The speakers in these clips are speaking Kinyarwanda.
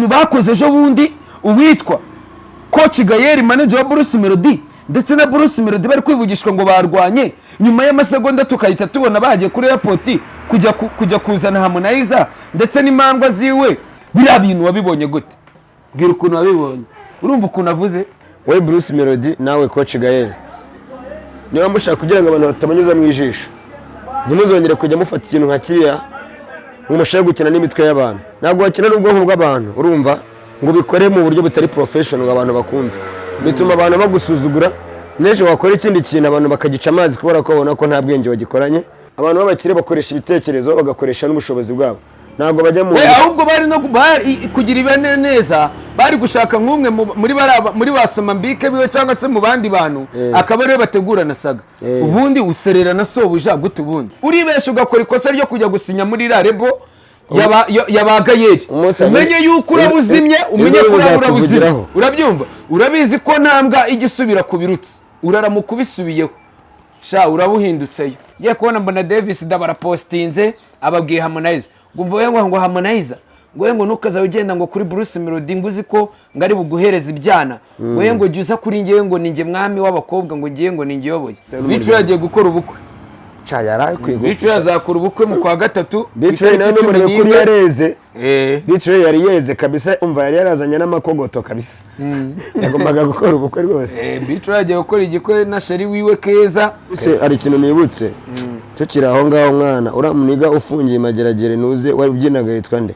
bakoze ejo bundi uwitwa Coach Gael manager wa Bruce Melody ndetse na Bruce Melody bari kwivugishwa ngo barwanye nyuma y'amasegonda tukahita tubona bagiye kuri airport kujya kuzana Harmonize ndetse n'imandwa ziwe bira bintu wabibonye gute bwira ukuntu wabibonye urumva ukuntu avuze we Bruce Melody nawe Coach Gael niba mushaka kugira ngo abantu batamanyuza mu ijisho ntimuzongere kujya mufata ikintu nka kiriya ngo mushaka gukina n'imitwe y'abantu ntabwo bakina n'ubwonko bw'abantu urumva ngo bikore mu buryo butari professional ngo abantu bakumve bituma abantu bagusuzugura neje wakora ikindi kintu abantu bakagica amazi kubera ko babona ko nta bwenge wagikoranye abantu babakire bakoresha ibitekerezo bagakoresha n'ubushobozi bwabo ntabwo bajya mu ahubwo bari no kugira ibene neza bari gushaka nk'umwe muri basoma mbike biwe cyangwa se mu bandi bantu akaba ariwe bategurana saga ubundi userera na sobuja gute ubundi uribesha ugakora ikosa ryo kujya gusinya muri rarebo yaba Gael umenye yuko urabuzimye umenye ko urabuzimye urabyumva urabizi ko ntambwa igisubira kubirutse uraramuka ubisubiyeho sha urabuhindutseyo ngiye kubona mbona Davis dabara postinze ababwiye Harmonize ngo Harmonize ngo nukaza ugenda ngo kuri Bruce Melody nguzi ko ngari buguhereza ibyana ngo jyuza kuri ngiye ngo ninge mwami w'abakobwa ngo ngiye ngo ninge yoboye BigTown yagiye gukora ubukwe cha yarakwiye BigTown azakora ubukwe mu kwa gatatu BigTown n'umurimo kuri yareze BigTown yari yeze kabisa umva yari yarazanye n'amakogoto kabisa yagombaga gukora ubukwe rwose BigTown yagiye gukora igikwe na sheri wiwe keza ari ikintu nibutse cyo kiraho ngaho mwana uramuniga ufungiye mageragere nuze wari ubyinaga yitwa nde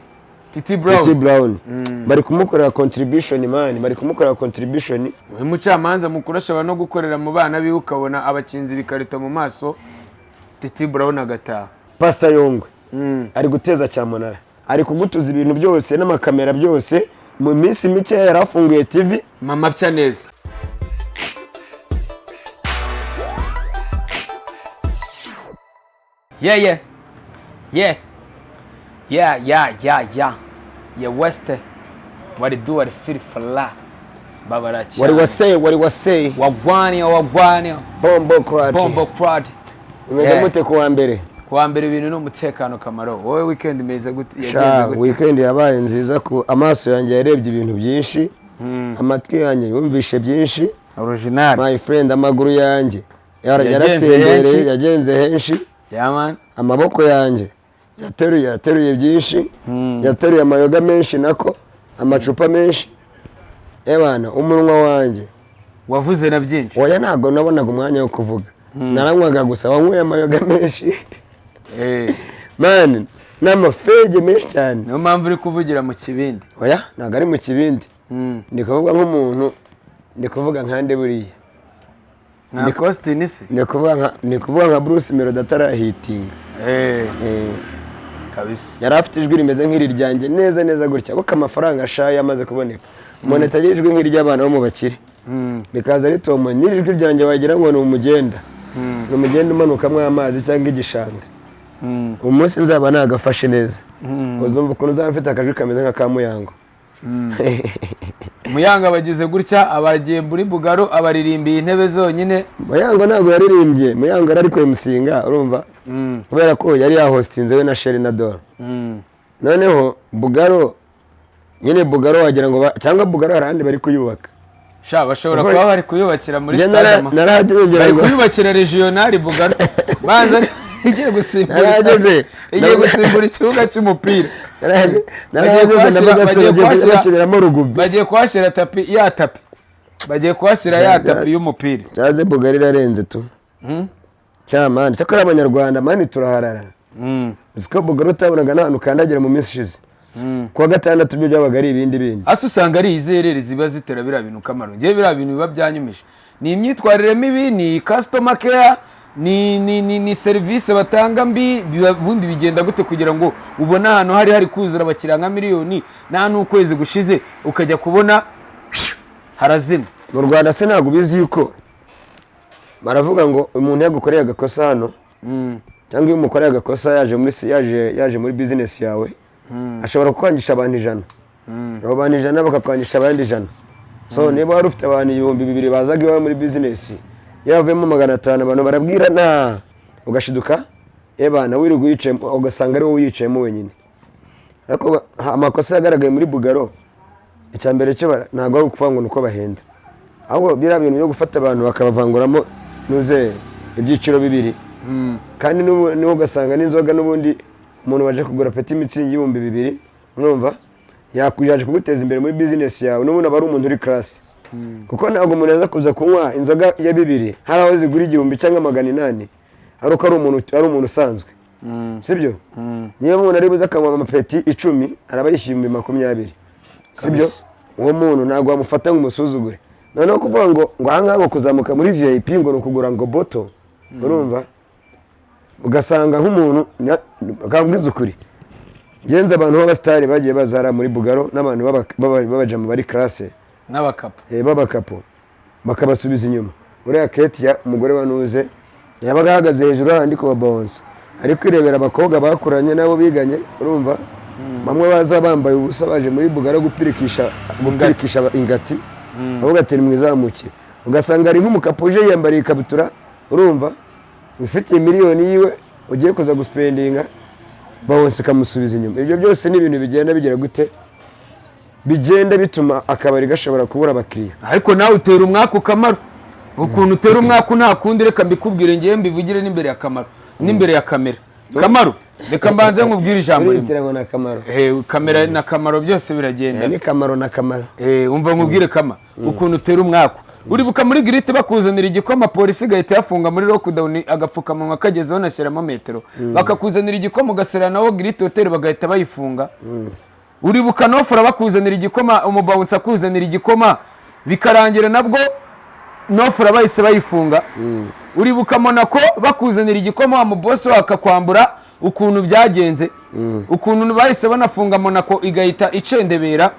Titi Brown bari kumukorera contribution man bari kumukorera contribution we mucamanza mukurasha no gukorera mu bana biwe ukabona abakinzi bikarita mu maso Titi Brown agataha Pastor Yongwe ari guteza cyamunara ari kugutuza ibintu byose n'amakamera byose mu minsi mike yarafunguye TV mama bya neza yeah West what do I feel for la babaracha what was say wagwani bombo crowd umeze mute kuwa mbere ibintu n'umutekano kamaro wowe weekend meze gute yagenze gute weekend yabaye nziza ku amaso yanjye yarebye ibintu byinshi amatwi yanjye yumvishe byinshi original my friend amaguru yanjye yaratembere yagenze henshi man amaboko yanjye yateruye byinshi yateruye amayoga menshi nako amacupa menshi ebana umunwa wanjye wavuze na byinshi oya ntago nabonaga umwanya wo kuvuga naranywaga gusa wanyweye amayoga menshi man n'amafege menshi cyane niyo mpamvu uri kuvugira mu kibindi oya ntago ari mu kibindi ndi kuvuga nk'umuntu ndi kuvuga nkande buriya nka Costin se ndi kuvuga nka Bruce Melody atarahitinga kabisa yari afite ijwi rimeze nk'iri ryanjye neza gutya kuko amafaranga ashaye amaze kuboneka umuntu atagira ijwi nk'iry'abana bo mu bakire bikaza ritomo n'ijwi ryanjye wagira ngo ni umugenda umanukamwo amazi cyangwa igishanga umunsi nzaba nagafashe neza uzumva ukuntu uzaba mfite akajwi kameze nka ka Muyango Muyango abagize gutya abagiye muri Bugaro abaririmbiye intebe zonyine Muyango ntabwo yaririmbye Muyango ari kwemusinga urumva kubera ko yari yahostinze we na Sheri na Dore noneho Bugaro wagira ngo cyangwa Bugaro harandi bari kuyubaka sha bashobora kuba bari kuyubakira muri Stadama bari kuyubakira regional Bugaro banza igiye gusimbura ikibuga cy'umupira bagiye kuhashyira tapi y'umupira cyaze Bugari irarenze tu cyamani cyakora abanyarwanda mani turaharara uziko Bugari utabonaga n'ahantu kandagira mu minsi ishize kuwa gatandatu byo byabaga ari ibindi ase usanga ari izerere ziba zitera biriya bintu kamaro ngiye biriya bintu biba byanyumisha ni imyitwarire mibi ni customer care ni service batanga mbi bundi bigenda gute kugira ngo ubona hano hari kuzura abakiriya nka miliyoni nta n'ukwezi gushize ukajya kubona harazima mu Rwanda se ntabwo bizi yuko baravuga ngo umuntu yagukoreye agakosa hano cyangwa iyo umukoreye agakosa yaje muri business yawe ashobora kukwangisha abantu 100 abo bantu 100 bakakwangisha abandi 100 so niba wari ufite abantu 2,000 bazaga iwawe muri business yavemo 500 abantu barabwirana ugashiduka ebana wirirwa yicaye ugasanga ari wowe yicayemo wenyine ariko amakosa yagaragaye muri Bugaro icya mbere cyo ntabwo ari ukuvuga ngo ni uko bahenda, ahubwo biriya bintu byo gufata abantu bakabavanguramo nuze ibyiciro bibiri, kandi n'ubu ugasanga n'inzoga n'ubundi umuntu waje kugura peti mitsingi y'ibihumbi 2,000 urumva yaje kuguteza imbere muri business yawe, n'ubundi aba ari umuntu uri class, kuko ntabwo umuntu aza kuza kunywa inzoga ya 2,000 hari aho zigura 1,000 cyangwa 800 ari uko ari umuntu usanzwe, sibyo? Niyo umuntu ari buze akanywa amapeti 10 araba yishyuye 20,000, sibyo? Uwo muntu ntabwo wamufata ngo umusuzugure. Noneho kuvuga ngo ahangaha kuzamuka muri VIP ngo ni ukugura ngo boto, urumva ugasanga nk'umuntu akabwiza ukuri. Genza abantu b'abastari bagiye bazara muri Bugaro n'abantu babajama bari classe n'abakapo babakapo bakabasubiza inyuma. Uriya Ketia umugore wa Nuze yabaga ahagaze hejuru handi ko babonsa ari kwirebera abakobwa bakuranye nabo biganye, urumva bamwe baza bambaye ubusa baje muri Bugaro gupirikisha ingati, avuga ati mwizamukire, ugasanga ari nk'umukapo uje yambariye ikabutura, urumva ufitiye miliyoni yiwe ugiye kuza guspendinga bawose kamusubiza inyuma. Ibyo byose ni ibintu bigenda bigira gute, bigenda bituma akabari gashobora kubura abakiriya. Ariko nawe utera umwaka Kamaro, ukuntu utera umwaka nta kundi, reka mbikubwire ngiye mbivugire n'imbere ya Kamaro n'imbere ya kamera. Kamaro reka mbanze nkubwire ijambo rimwe. Kamera na Kamaro byose biragenda, ni Kamaro na Kamaro. Umva nkubwire Kama ukuntu utera umwaka. Uribuka muri girite bakuzanira igikoma, polisi gahita yafunga muri lockdown agapfukamunwa kagezeho nashyiramo metero, bakakuzanira igikoma ugasera nawo girite hotel bagahita bayifunga. Uribuka nofura bakuzanira igikoma, umubawunsa akuzanira igikoma bikarangira nabwo nofura bahise bayifunga. Uribuka Monaco bakuzanira igikoma wa mubosi wakakwambura, ukuntu byagenze, ukuntu bahise banafunga Monaco igahita icendebera.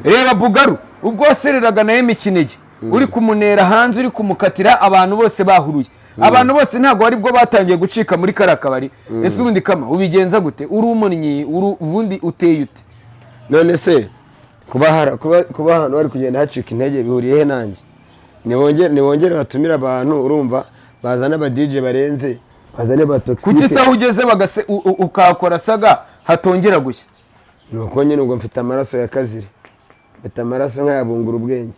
Reba Bugaru ubwo sereraga naye mikinege, uri kumunera hanze, uri kumukatira, abantu bose bahuruye, abantu bose ntago ari bwo batangiye gucika muri karakabari. Ese ubundi Kama ubigenza gute? Uri umunyi ubundi uteye ute? None se kuba hano bari kugenda hacika intege bihuriye he nanjye? Niwongere batumira abantu, urumva bazana aba DJ barenze, bazane ba toxic. Kuki saho ugeze bagase ukakora saga hatongera gushya? Nuko nyine ubwo mfite amaraso ya Kazire, mfite amaraso nk'ayabungura ubwenge.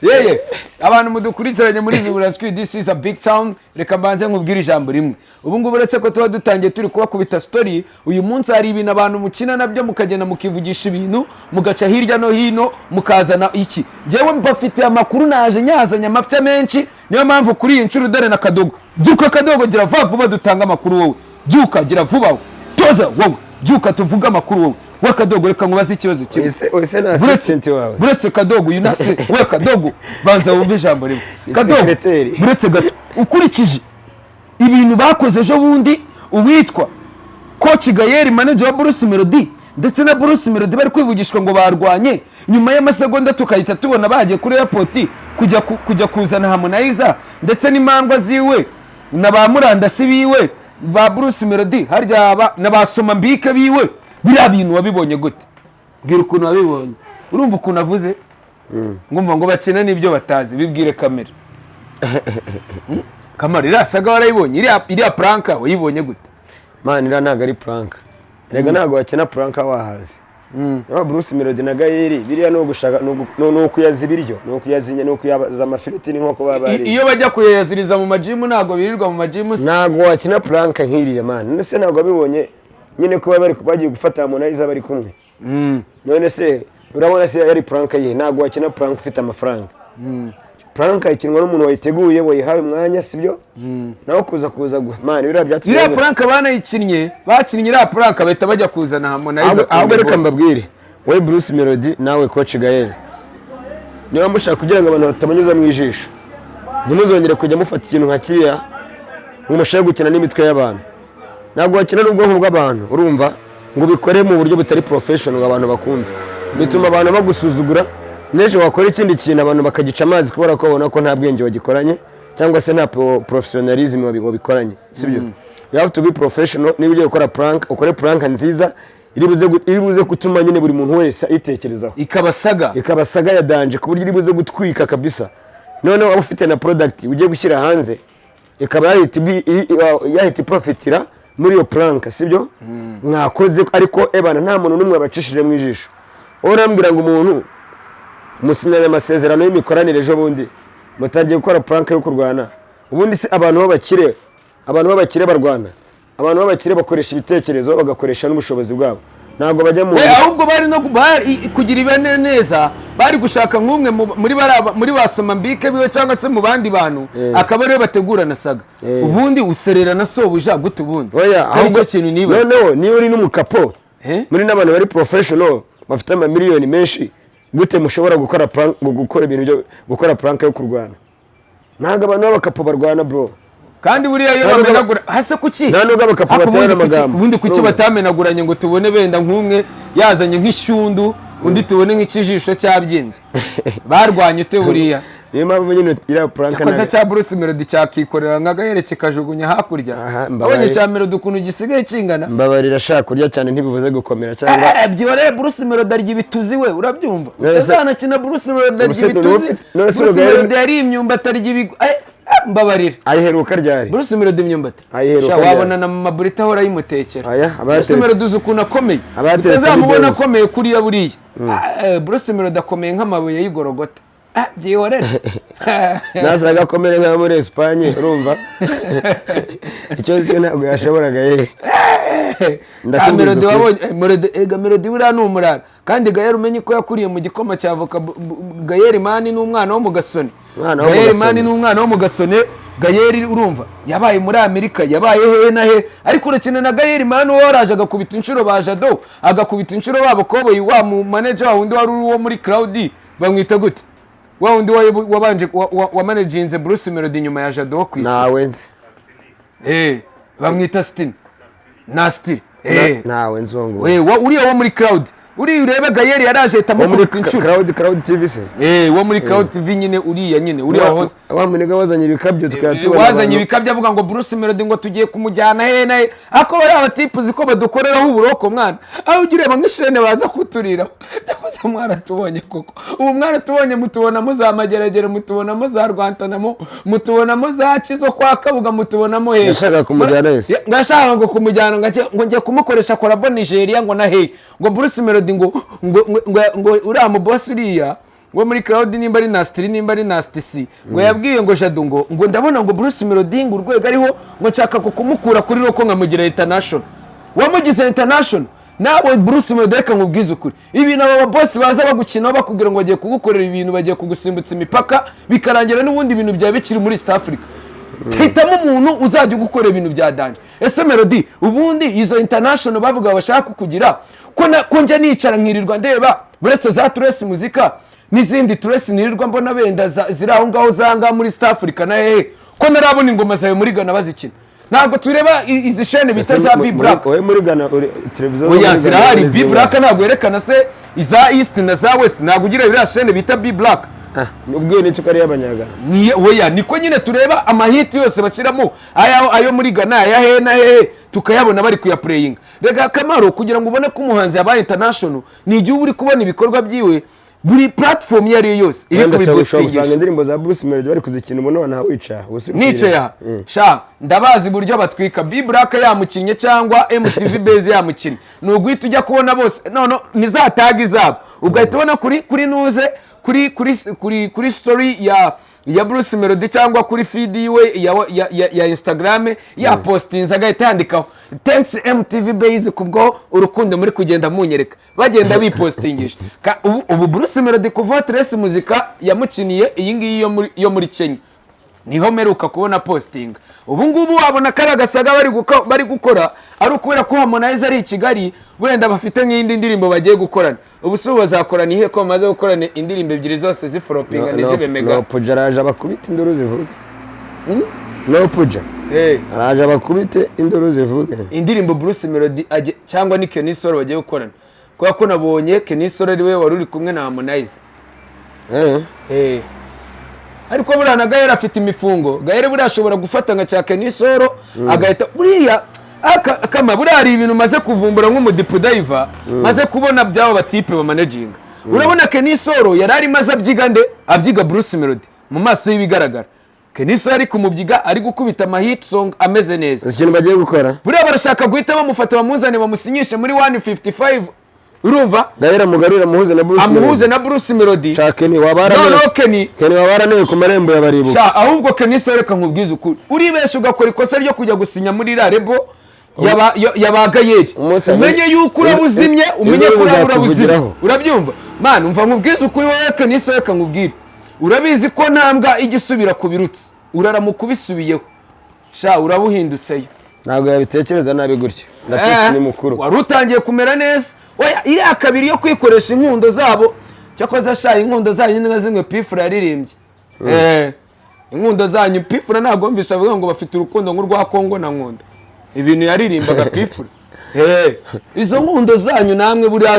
Yeye abantu mudukurikiranye muri Ziburatwi, this is a big town. Reka mbanze nkubwire ijambo rimwe. Ubu ngubu uretse ko tuba dutangiye turi kubakubita story, uyu munsi hari ibintu abantu mukina nabyo mukagenda mukivugisha ibintu, mugaca hirya no hino mukazana iki. Jewe mbafite amakuru naje nyazanya amapya menshi, niyo mpamvu kuri iyi ncuro Dore na Kadogo. Byuka Kadogo, gira vuba dutanga amakuru wowe. Byuka gira vuba. Toza wowe. Byuka tuvuga amakuru wowe. We Kadogo reka nkubaze ikibazo kimwe. Ese na assistant wawe. Buretse Kadogo yunase, we Kadogo banza wumve ijambo rimwe. Kadogo buretse gato ukurikije ibintu bakoze ejo bundi, uwitwa Coach Gael manager wa Bruce Melody ndetse na Bruce Melody bari kwivugishwa ngo barwanye, nyuma y'amasegonda tukahita tubona bagiye kuri airport kujya kuzana Harmonizer ndetse n'imandwa ziwe na ba Murandasi biwe ba Bruce Melody, harya na basoma mbike biwe. Biriya bintu wabibonye gute? Bwira ukuntu wabibonye. Urumva ukuntu avuze? Ngumva ngo bakina n'ibyo batazi, bibwire kamera. Kamera irasaga warayibonye, iriya prank wayibonye gute? Man ira ntago ari prank. Rega ntago bakina prank wahazi. Bruce Melody na Gael biriya no gushaka no kuyaza ibiryo, no kuyazinya, no kuyaza amafiriti n'inkoko babari. Iyo bajya kuyaziriza mu majimu ntago birirwa mu majimu. Ntago wakina prank nk'iriya man. Nese ntago bibonye nyine ko bari bagiye gufata Harmonizer bari kumwe. None se urabona se yari prank ye, ntago wakina prank ufite amafaranga. Prank ikinwa n'umuntu wayiteguye wayihawe umwanya, sibyo? Naho kuza man biriya byatuye. Iriya prank banayikinnye, bakinnye iriya prank bahita bajya kuzana Harmonizer. Ahubwo reka mbabwire, we Bruce Melody nawe Coach Gael, niba mushaka kugira ngo abantu batamanyuza mu ijisho, ntimuzongere kujya mufata ikintu nka kiriya ngo mushaka gukina n'imitwe y'abantu. Ntabwo wakina n'ubwonko bw'abantu, urumva ngo bikore mu buryo butari professional abantu bakunze, bituma abantu bagusuzugura. Neje wakora ikindi kintu abantu bakagica amazi kubera ko babona ko nta bwenge wagikoranye cyangwa se nta professionalism wabikoranye, sibyo? You have to be professional. Niba ugiye gukora prank, ukore prank nziza iribuze gutuma nyine buri muntu wese ayitekerezaho, ikabasaga ya danje ku buryo iribuze gutwika kabisa. Noneho ufite na product ugiye gushyira hanze ikaba yahita profitira muri iyo planka sibyo mwakoze ariko ebana nta muntu n'umwe abacishije mu ijisho urambwira ngo umuntu musinyanye amasezerano y'imikoranire ejo bundi mutagiye gukora planka yo kurwana ubundi se abantu b'abakire barwana abantu b'abakire bakoresha ibitekerezo bagakoresha n'ubushobozi bwabo ntabwo bajya mu ahubwo bari no kugira ibene neza bari gushaka nk'umwe muri basoma mbike biwe cyangwa se mu bandi bantu akaba ariwe bategurana saga ubundi userera na sobuja gute ubundi icyo kintu nibaza noneho niyo uri n'umukapo muri n'abantu bari professional bafite amamiliyoni menshi gute mushobora gukora ibintu byo gukora planka yo kurwana ntabwo abantu b'abakapo barwana bro kandi buriya iyo bamenagura hase kuki nubwo abakapo batera amagambo ubundi kuki batamenaguranye ngo tubone benda nk'umwe yazanye nk'ishyundu undi tubone nk'ikijisho cyabyimbye barwanye ute buriya niyo mpamvu nyine iriya planka cyakoze cya Bruce Melody cyakikorera nk'agahere kikajugunya hakurya abonye cya Melody ukuntu gisigaye kingana mbabarira shaka kurya cyane ntibivuze gukomera cyangwa byihorere Bruce Melody arya ibituzi we urabyumva utazanakina Bruce Melody arya ibituzi Bruce Melody yari imyumbati arya ibigo mbabarira ayiheruka ryari Bruce Melody imyumbati ayiheruka wabona na maburita ahora yimutekera Bruce Melody uzi ukuntu akomeye utazamubona akomeye kuriya buriya Bruce Melody akomeye nk'amabuye y'igorogota byihorere nasaga akomere nka muri Espagne urumva icyo ntabwo yashoboraga Melody wabonye Melody buriya ni umurara kandi Gael umenye ko yakuriye mu gikoma cya avoka Gael mani n'umwana wo mu gasone Gael mani n'umwana wo mu gasone Gael urumva yabaye muri Amerika yabaye he na he ariko urakina na Gael mani waraje agakubita inshuro bajado agakubita inshuro babo koboyi wa mu manager wundi wari uwo muri Cloud bamwita gute wa wundi wabanje wa managinze Bruce Melody nyuma ya Jado ku isi nawe nzi bamwita Stin Nasty nawe nzongo uriya wo muri Cloud uriya urebe Gael yaraje etamo muri Cloud TV se wo muri Cloud TV nyine uriya hose abamunega wazanye ibikabyo tukayatubona wazanye ibikabyo avuga ngo Bruce Melody ngo tugiye kumujyana he naye ako bari abatipu ziko badukoreraho uburoko mwana aho ugireba nk'ishene baza kuturiraho ndakoze mwana tubonye koko ubu mwana tubonye mutubonamo za mageragere mutubonamo za Rwantanamo mutubonamo za Kizo kwa Kabuga mutubonamo he ngashaka kumujyana yese ngashaka ngo kumujyana ngo ngiye kumukoresha korabo Nigeria ngo na he ngo Bruce Melody ngo uriya mu boss uriya ngo muri Cloud nimba ari Nasty nimba ari Nasty si ngo yabwiye ngo Jado ngo ndabona ngo Bruce Melody ngo urwego ariho ngo nshaka kumukura kuri roko nkamugira international wamugize international nawe Bruce Melody reka nkubwize ukuri ibintu aba boss baza bagukina bakubwira ngo bagiye kugukorera ibintu bagiye kugusimbutsa imipaka bikarangira n'ubundi ibintu bya bikiri muri East Africa hitamo umuntu uzajya gukorera ibintu bya danje ese Melody ubundi izo international bavuga bashaka kukugira ko njya nicara nkirirwa ndeba buretse za Trace muzika n'izindi Trace nirirwa mbona benda ziri aho ngaho zanga muri East Africa na ko narabona ingoma zawe muri Ghana bazikina ntabwo tureba izi shene bita za B Black we muri Ghana televiziyo oya zirahari B Black ntabwo yerekana se iza East na za West ntabwo ugira biriya shene bita B Black ubwiye n'icyo kari y'abanyagana oya niko nyine tureba amahiti yose bashyiramo ayo muri Ghana aya he na he tukayabona bari kuyaplayinga rega akamaro kugira ngo ubone ko umuhanzi yabaye international ni igihe uri kubona ibikorwa byiwe buri platform iyo ari yose iri kubibustingisha usanga indirimbo za Bruce Melody bari kuzikina umuntu wana wica nicaye sha ndabazi buryo batwika B Black yamukinnye cyangwa MTV Base yamukinnye nuguhita ujya kubona bose none nizatagi zabo ugahita ubona kuri nuze kuri story ya Bruce Melody cyangwa kuri feed yiwe ya Instagram ya postinze agahita yandikaho thanks MTV Base kubwo urukundo muri kugenda munyereka bagenda bipostingisha ubu Bruce Melody kuva Trace muzika yamukiniye iyi ngiyi yo muri Kenya niho meruka kubona posting ubu ngubu wabona karagasaga bari gukora ari ukubera ko Harmonize ari i Kigali wenda bafite nk'indi ndirimbo bagiye gukorana ubu se bazakorana ihe ko bamaze gukorana indirimbo ebyiri zose zifropinga nizibe mega no puja araje abakubita induru zivuga no puja araje abakubite induru zivuga indirimbo Bruce Melody cyangwa ni Kenny Solo bagiye gukorana kubera ko nabonye Kenny Solo ari we wari uri kumwe na Harmonize ariko buriya na Gael afite imifungo Gael buriya ashobora gufata nka cya Kenny Solo agahita buriya akama buriya hari ibintu maze kuvumbura nk'umudipu diver maze kubona byabo batipe ba managing urabona Kenny Solo yari ari maze abyiga Bruce Melody mu maso y'ibigaragara Kenny ari kumubyiga ari gukubita ama hit song ameze neza. ikintu bagiye gukora Buriya barashaka guhita bamufata bamuzane bamusinyishe muri 155 urumva Gael mugarura amuhuze na Bruce Melody Kenny wabara Kenny wabara ne ku marembo ya baribu ahubwo Kenny reka nkubwize ukuri uribesha ugakora ikosa ryo kujya gusinya muri rarebo yaba Gael umenye yuko urabuzimye umenye ko urabuzimye urabyumva man umva nkubwize ukuri wowe Kenny reka nkubwire urabizi ko ntambwa igisubira kubirutse uraramukubisubiyeho urabuhindutseyo ntabwo yabitekereza nabi gutyo ndetse ni mukuru wari utangiye kumera neza oya iriya kabiri yo kwikoresha inkundo zabo cyakoze inkundo zanyu nka zimwe Pifura yaririmbye inkundo zanyu Pifura ntabwo mvisha avuga ngo bafite urukundo nk'urwa Kongo na nkunda ibintu yaririmbaga Pifura izo nkundo zanyu namwe buriya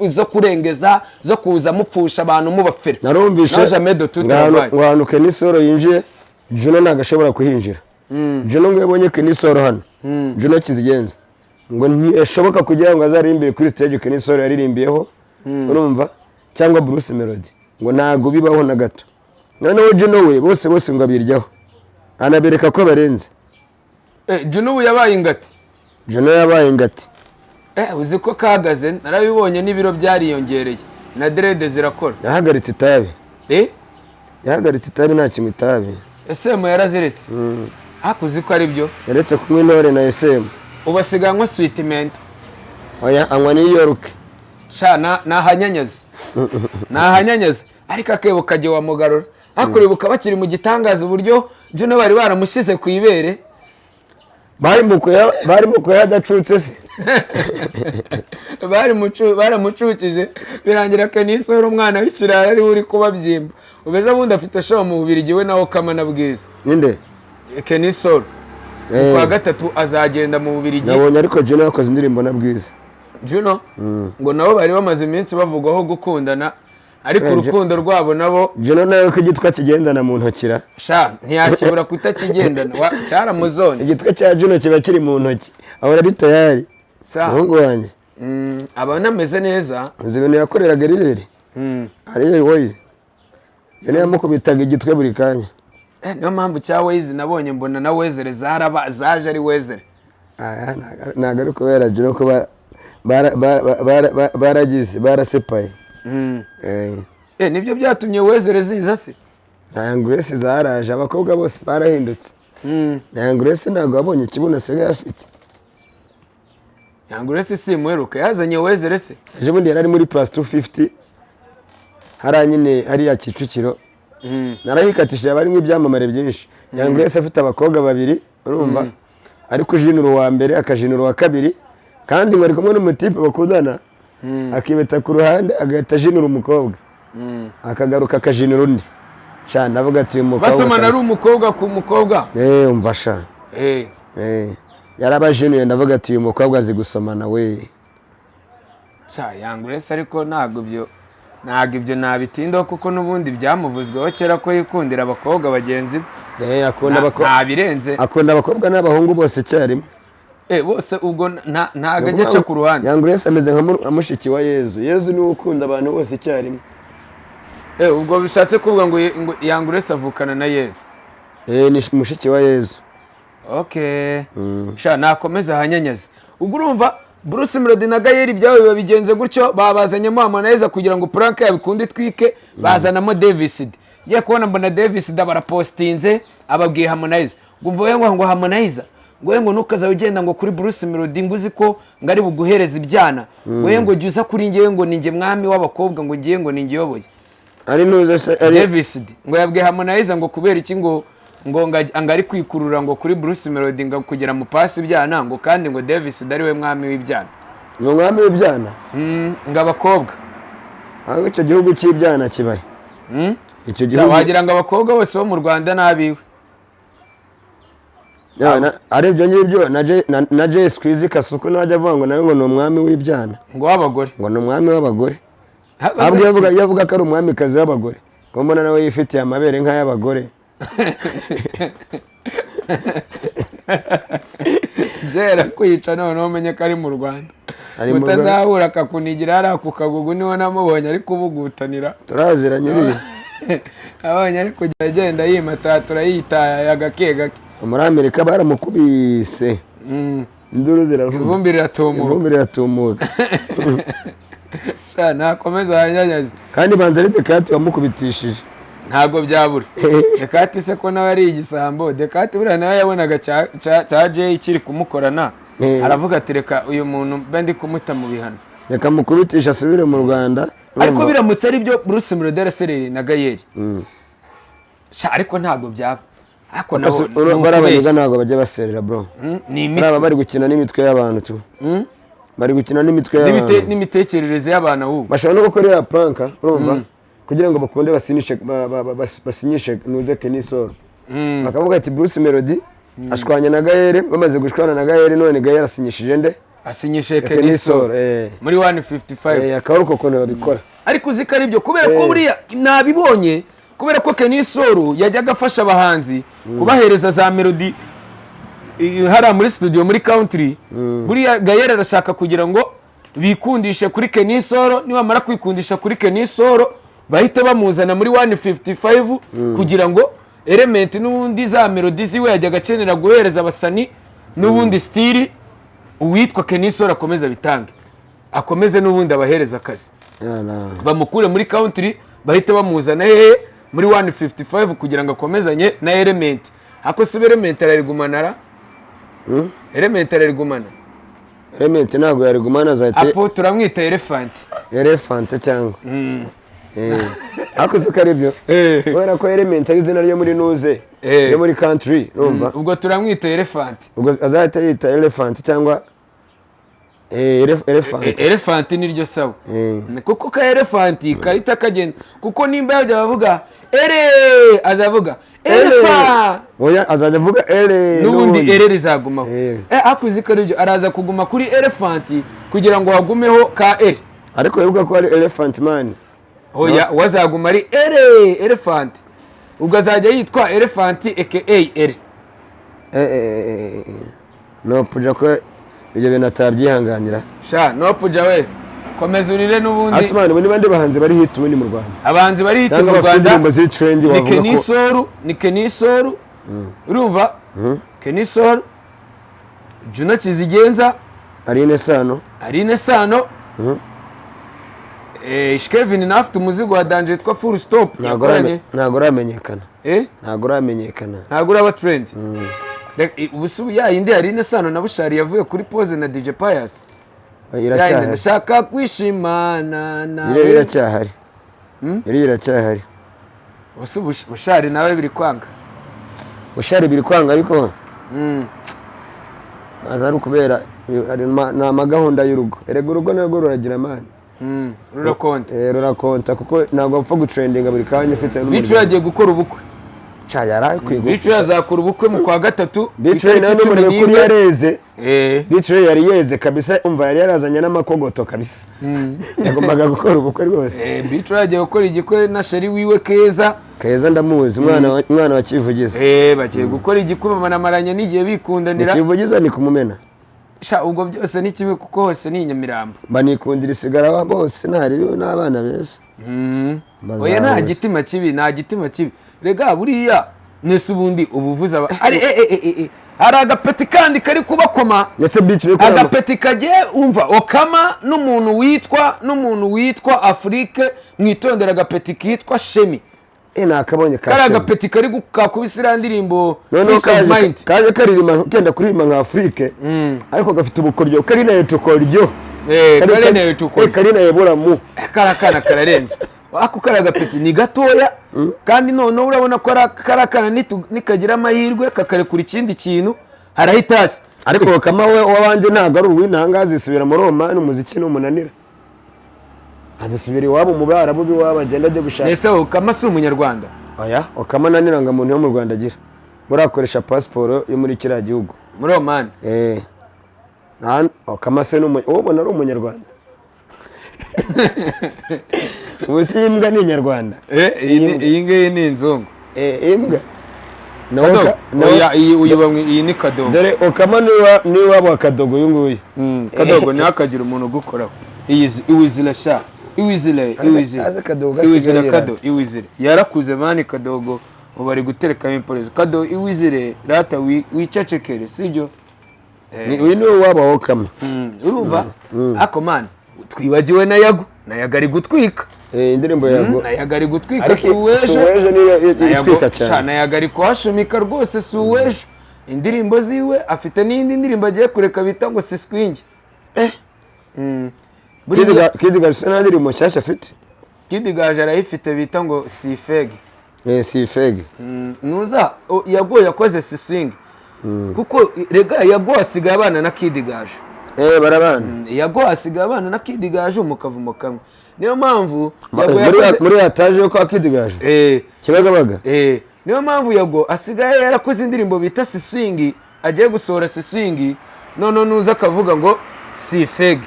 zo kurengeza zo kuza mupfusha abantu mubafera narumvisha ngo Kenny yinjiye Juno nagashobora kuhinjira Juno ngo yabonye Kenny hano Juno kizigenza ngo ntiyashoboka kugira ngo azarimbire kuri stage Kenny yaririmbiyeho urumva cyangwa Bruce Melody ngo ntago bibaho na gato noneho Juno we bose ngo abiryaho anabereka ko barenze Juno yabaye ingati uzi ko kagaze narabibonye n'ibiro byariyongereye na dread zirakora yahagaritse itabi nta kimwe itabi SM yaraziretse hakuzi ko ari byo yaretse kumwe Dore na SM ubasiganwa sweetment oya anywa New York nahanyanyaza ariko akebo kaje wa mugarura akuribuka bakiri mu gitangaza uburyo Juno bari baramushyize ku ibere bari muko yadacutse se baramucukije birangira Kenny umwana w'ikirara ari uri kubabyimba ubeza bundi afite show mu Bubiligi we nawo kama na Bwiza ninde Kenny kwa gatatu azagenda mu Bubiligi nabonye ariko Juno yakoze indirimbo na Bwiza Juno ngo nabo bari bamaze iminsi bavugwaho gukundana ariko urukundo rwabo nabo Juno nayo ko igitwa kigendana mu ntokira ntiyakibura kutakigendana cyaramuzonze igitwa cya Juno kiba kiri mu ntoki ahora ari tayari muhungu wanjye abana ameze neza ibintu yakoreraga Gael wowe yene yamukubitaga igitwe buri kanya niyo mpamvu cya Waze nabonye mbona na Wezere zaje ari Wezere ntago ari kubera Juno ko barasepaye nibyo byatumye Wezere ziza se Young Grace zaraje abakobwa bose barahindutse Young Grace ntabwo abonye ikibuno asigaye afite Young Grace simuheruka yazanye Wezere se ejo bundi yari ari muri plus 250 hariya nyine hariya Kicukiro narahikatishije abarimo ibyamamare byinshi Young Grace afite abakobwa babiri urumva ariko jinuru wa mbere akajinuru wa kabiri kandi ngo ari kumwe n'umutipe bakundana akibeta ku ruhande agahita jinura umukobwa akagaruka akajinura undi cyane avuga ati umukobwa basomana ari umukobwa ku mukobwa umva sha yarabajinuye ndavuga ati uyu mukobwa azi gusomana we Young Grace ariko ntabwo ibyo nabitindaho kuko n'ubundi byamuvuzweho kera ko yikundira abakobwa bagenzi be ntabirenze akunda abakobwa n'abahungu bose icyarimwe bose ubwo ntago ajya aca ku ruhande Young Grace ameze nka mushiki wa Yezu niwe ukunda abantu bose icyarimwe ubwo bishatse kuvuga ngo Young Grace avukana na Yezu ni mushiki wa Yezu nakomeza ahanyanyaze ubwo urumva Bruce Melody na Gael ibyawe babigenze gutyo babazanyemo Harmonize kugira ngo prank yabikunde twike bazanamo Davis ngiye kubona mbona Davis barapostinze ababwiye Harmonize ngo Harmonize ngo nukaza ugenda ngo kuri Bruce Melody nguzi ko ngari buguhereza ibyana ngo jya uza kuri ngewe ngo ninjye mwami w'abakobwa ngo ngiye ngo ninjye yoboye ari nuza Davis ngo yabwiye Harmonize ngo kubera iki ngo angari kwikurura ngo kuri Bruce Melody ngo kugera mu pasi ibyana ngo kandi ngo Davis ari we mwami w'ibyana ngo mwami w'ibyana ngo abakobwa aho icyo gihugu cy'ibyana kibaye icyo gihugu wagira ngo abakobwa bose bo mu Rwanda nabiwe ari ibyo ngibyo na Jay Squeezy Kasuku najya avuga ngo nawe ngo ni umwami w'ibyana ngo w'abagore ngo ni umwami w'abagore ahubwo yavuga ko ari umwamikazi w'abagore ko mbona nawe yifitiye amabere nk'ay'abagore zera kwica noneho umenye ko ari mu Rwanda utazahura akakunigira hariya ku kagugu niho namubonye ari kubugutanira turaziranye uriya abonye ari kujya agenda yimatatura yitaye gake gake. muri Amerika baramukubise induru ziravuga, ivumbi riratumuka sa nakomeza hanyanyaze kandi banza ari Dekati wamukubitishije ntago byabura. Dekati se ko nawe ari igisambo, Dekati buriya nawe yabonaga cya Jay kiri kumukorana aravuga ati reka uyu muntu mbe ndi kumuta mu bihano, reka mukubitisha asubire mu Rwanda. Ariko biramutse ari byo Bruce Melody na Gael ariko ntago byaba. Ariko nabo barabanyega ntago bajya baserera bro, baraba bari gukina n'imitwe y'abantu tu, bari gukina n'imitwe y'abantu n'imitekerereze y'abantu ahubwo bashobora no gukorera pranka urumva kugira ngo bakunde basinyishe nuze Kenisoro bakavuga ati Bruce Melody ashwanya na Gael, bamaze gushwana na Gael none Gael asinyishije nde, asinyishe Kenisoro muri 155 akaruko kono babikora. Ariko uziko ari byo kubera ko buriya nabibonye, kubera ko Kenisoro yajyaga afasha abahanzi kubahereza za melody hara muri studio muri country. Buriya Gael arashaka kugira ngo bikundishe kuri Kenisoro, nibamara kwikundisha kuri Kenisoro bahite bamuzana muri 155 kugira ngo element n'ubundi za melody ziwe yajyaga akenera guhereza abasani n'ubundi stili uwitwa Kenisoro akomeza bitange, akomeze n'ubundi abahereza akazi bamukure muri country bahite bamuzana muri 155 kugira ngo akomezanye na element. Ako sibe element ararigumana element ararigumana, element ntago yarigumana zahite apo turamwita elephant cyangwa ako zuko ari byo kubera ko element ari izina ryo muri nuze yo muri country numva ubwo turamwita elephant, ubwo azahita yita elephant cyangwa elephant niryo sawa kuko ka elephant karita kagenda, kuko nimba yajya bavuga azavuga elephant oya azajya avuga n'ubundi rizagumaho akuziko ari byo araza kuguma kuri elephant kugira ngo hagumeho ka ariko yavuga ko ari elephant man oya wazaguma ari elephant, ubwo azajya yitwa elephant aka no puja ko ibyo bintu atabyihanganira no puja we komeza urire n'ubundi asumani ubu nibande bahanzi bari hit ubundi mu Rwanda, abahanzi bari hit mu Rwanda ni Kenisoro urumva Kenisoro Juno Kizigenza Aline Sano Kevin nafite umuzigo wa Danje witwa Full Stop ntago ramenyekana ntago uraba trend ubusubu yindi Aline Sano na Bushari yavuye kuri pose na DJ Pius ndashaka kwishimana na iracyahari ubusubu Bushari nawe biri kwanga ariko azaru kubera na magahunda y'urugo erega urugo narwo ruragira amani rurakonta kuko ntabwo bapfa gutrendinga buri kanya ufite n'umuriro yagiye gukora ubukwe Bicho azakora ubukwe mu kwa gatatu Bicho nawe n'umuriro kuri yareze Bicho yari yeze kabisa umva yari yarazanye n'amakogoto kabisa yagombaga gukora ubukwe rwose Bicho yagiye gukora igikwe na sheri wiwe Keza ndamuzi umwana wa Kivugiza bagiye gukora igikwe bamanamaranye n'igihe bikundanira Kivugiza ni kumumena ubwo byose ni kimwe kuko hose ni Nyamirambo banikundira isigara bose ntari n'abana beza oya nta gitima kibi rega buriya nese ubundi ubuvuza hari agapeti kandi kari kubakoma agapeti kagiye umva okama n'umuntu witwa Afrique mwitondera agapeti kitwa Shemi nakabonye kari agapeti kari gukakubisira ndirimbo kaje karirima kenda kuririmba nka Afrique ariko gafite ubukoryo kari na etukoryo kari na eburamu karakana kararenze ako kari agapeti ni gatoya kandi none urabona ko karakana nikagira amahirwe kakarekura ikindi kintu harahitasi ariko kama we wabanje ntago ari uw'intangazi isubira mu Roma n'umuziki n'umunanira azisubira iwabo mu Barabu biwabo agenda ajya gushaka ese Okama si umunyarwanda oya Okama naniranga muntu yo mu Rwanda agira murakoresha passport yo muri kiriya gihugu muri Oman Okama se ubona ari umunyarwanda ubusi imbwa ni inyarwanda iyi ngiyi ni inzungu imbwa iyi ni Kadogo dore Okama ni wabo Kadogo uyu nguyu Kadogo ni akagira umuntu gukoraho iyi zirasha iwizire Kado iwizire yarakuze mani Kadogo ubu ari guterekamo impolisi Kado iwizire rata wicecekere sibyo uyu niwe wabaho kama urumva ako mani twibagiwe na Yago ari gutwika indirimbo Yago na Yago ari gutwika suwejo niyo itwika cyane na Yago ari kuhashumika rwose suwejo indirimbo ziwe afite n'indi ndirimbo agiye kureka bita ngo siskwinge Kid Gaju nta ndirimbo nshyashya afite Kid Gaju arayifite bita ngo sifege sifege nuza Yago yakoze siswing kuko rega Yago asigaye abana na Kid Gaju barabana Yago asigaye abana na Kid Gaju mu kavumo kamwe niyo mpamvu muri yataje yo kwa Kid Gaju Kibagabaga niyo mpamvu Yago asigaye yarakoze indirimbo bita siswing agiye gusohora siswing none nuza akavuga ngo sifege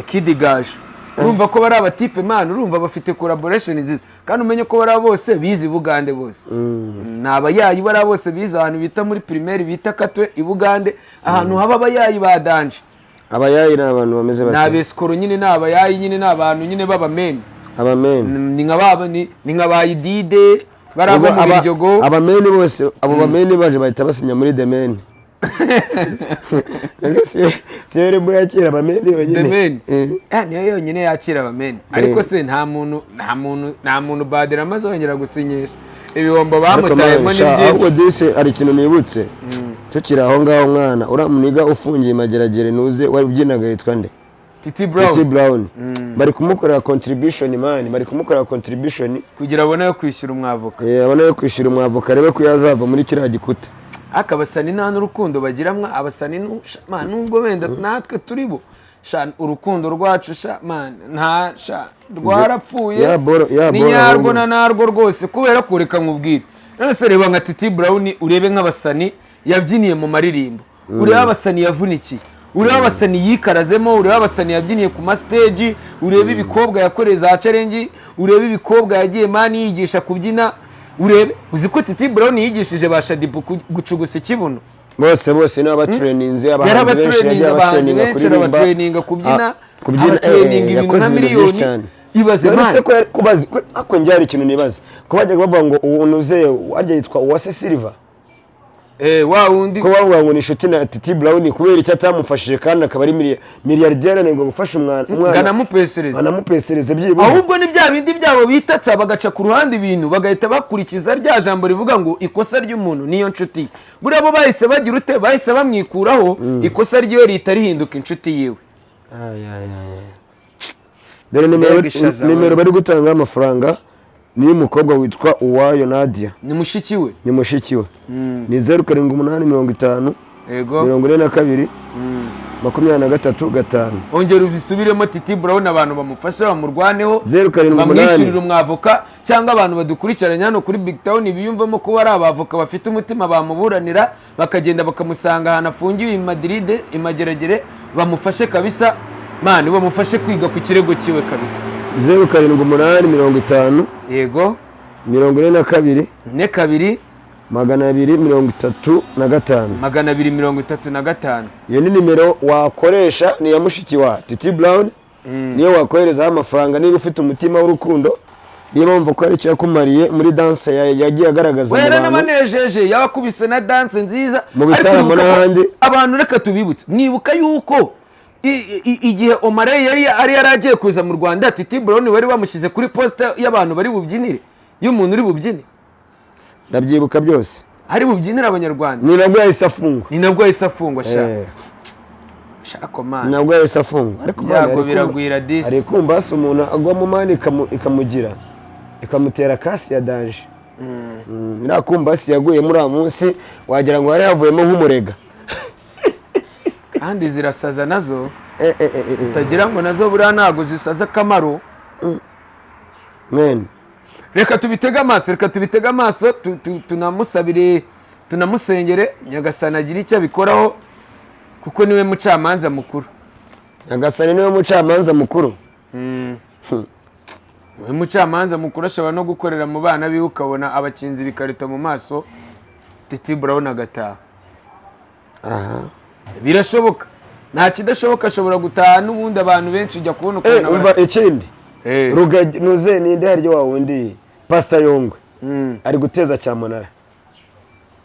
Kid Gaju urumva ko bari abatipe man urumva bafite collaboration nziza kandi umenye ko bari bose bizi Bugande bose nabayayi bari bose bizi ahantu bita muri primaire bita Katwe ibugande ahantu haba abayayi badanje abayayi n'abantu bameze bate nabeskoro nyine nabayayi nyine n'abantu nyine baba men ni nk'ababa ni nk'abayidide barabo mu biryogo abameni bose abo bameni baje bahita basinya muri the men Sere bo yakira abameni yonyine niyo yonyine yakira abameni ariko se nta muntu badira amazongera gusinyisha ibihombo bamutayemo ni byinshi ahubwo dise ari ikintu nibutse tukiri aho ngaho mwana uramuniga ufungiye mageragere nuze wari ubyinaga yitwa nde Titi Brown bari kumukorera contribution man bari kumukorera contribution kugira abone yo kwishyura umwavoka abone yo kwishyura umwavoka rebe ko yazava muri kiriya gikuta akabasani nta n'urukundo bagiramwa abasani nubwo wenda natwe turibo urukundo rwacu nta rwarapfuye ni nyarwo na narwo rwose kubera kureka nkubwire none se reba nka Titi Brown urebe nk'abasani yabyiniye mu maririmbo urebe abasani yavunikiye urebe abasani yikarazemo urebe abasani yabyiniye ku ma stage urebe ibikobwa yakoreye za challenge urebe ibikobwa yagiye mani yigisha kubyina urebe uzi ko Titi Brown yigishije ba Shadibu gucugusa ikibuno bose n'abatraininze abahanzi benshi abatraininga kubyina abatraininga ibintu na miliyoni ibaze mane kubazi ako njyari ikintu nibaze ko bajya bavuga ngo unuze warya yitwa Uwase Silver wa wundi ko bavuga ngo ni inshuti na Titi Brown kubera icyo atamufashije kandi akaba ari miliyarderi ngo gufasha umwana anamupesereze byibuze ahubwo ni bya bindi byabo bitatsa bagaca ku ruhande ibintu bagahita bakurikiza rya jambo rivuga ngo ikosa ry'umuntu niyo nshuti buriya bo bahise bagira ute bahise bamwikuraho ikosa ryiwe rihita rihinduka inshuti yiwe dore nimero bari gutanga amafaranga ni umukobwa witwa Uwayo Nadia ni mushiki we ni 0785 yego 42 23 ongera ubisubiremo Titi Brown abantu bamufasha bamurwaneho 07 bamwishyurira umwavoka cyangwa abantu badukurikiranye hano kuri BigTown biyumvamo ko ari abavoka bafite umutima bamuburanira bakagenda bakamusanga ahantu afungiwe i Madrid imageragere bamufashe kabisa mani bamufashe kwiga ku kirego kiwe kabisa 07 yego 42 235 iyo ni nimero wakoresha ni ya mushiki wa Titi Brown niyo wakoherezaho amafaranga niba ufite umutima w'urukundo niba wumva ko ari icyo yakumariye muri danse yagiye agaragaza wera n'abanejeje yabakubise na danse nziza mu bitaramo n'ahandi abantu reka tubibutse mwibuka yuko igihe Omare yari yaragiye kuza mu Rwanda Titi Brown wari bamushyize kuri posta y'abantu bari bubyinire y'umuntu uri bubyine ndabyibuka byose hari bubyinira abanyarwanda ni nabwo yahise afungwa shako man nabwo yahise afungwa ariko byago biragwira disi ari kumva hasi umuntu agwa mu mani ikamugira ikamutera kasi ya danje nirakumva hasi yaguye muri a munsi wagira ngo yari yavuyemo nk'umurega kandi zirasaza nazo utagira ngo nazo buriya ntago zisaza akamaro mwene reka tubitege amaso tunamusabire tunamusengere Nyagasani agira icyo abikoraho kuko niwe mucamanza mukuru Nyagasani niwe mucamanza mukuru niwe mucamanza mukuru ashobora no gukorera mu bana biwe ukabona abakinzi bikarita mu maso Titi Brown agataha birashoboka nta kidashoboka ashobora gutaha n'ubundi abantu benshi ujya kubona ukuntu umva ikindi nuze ninde haryo wa wundi Pastor Yongwe ari guteza cyamunara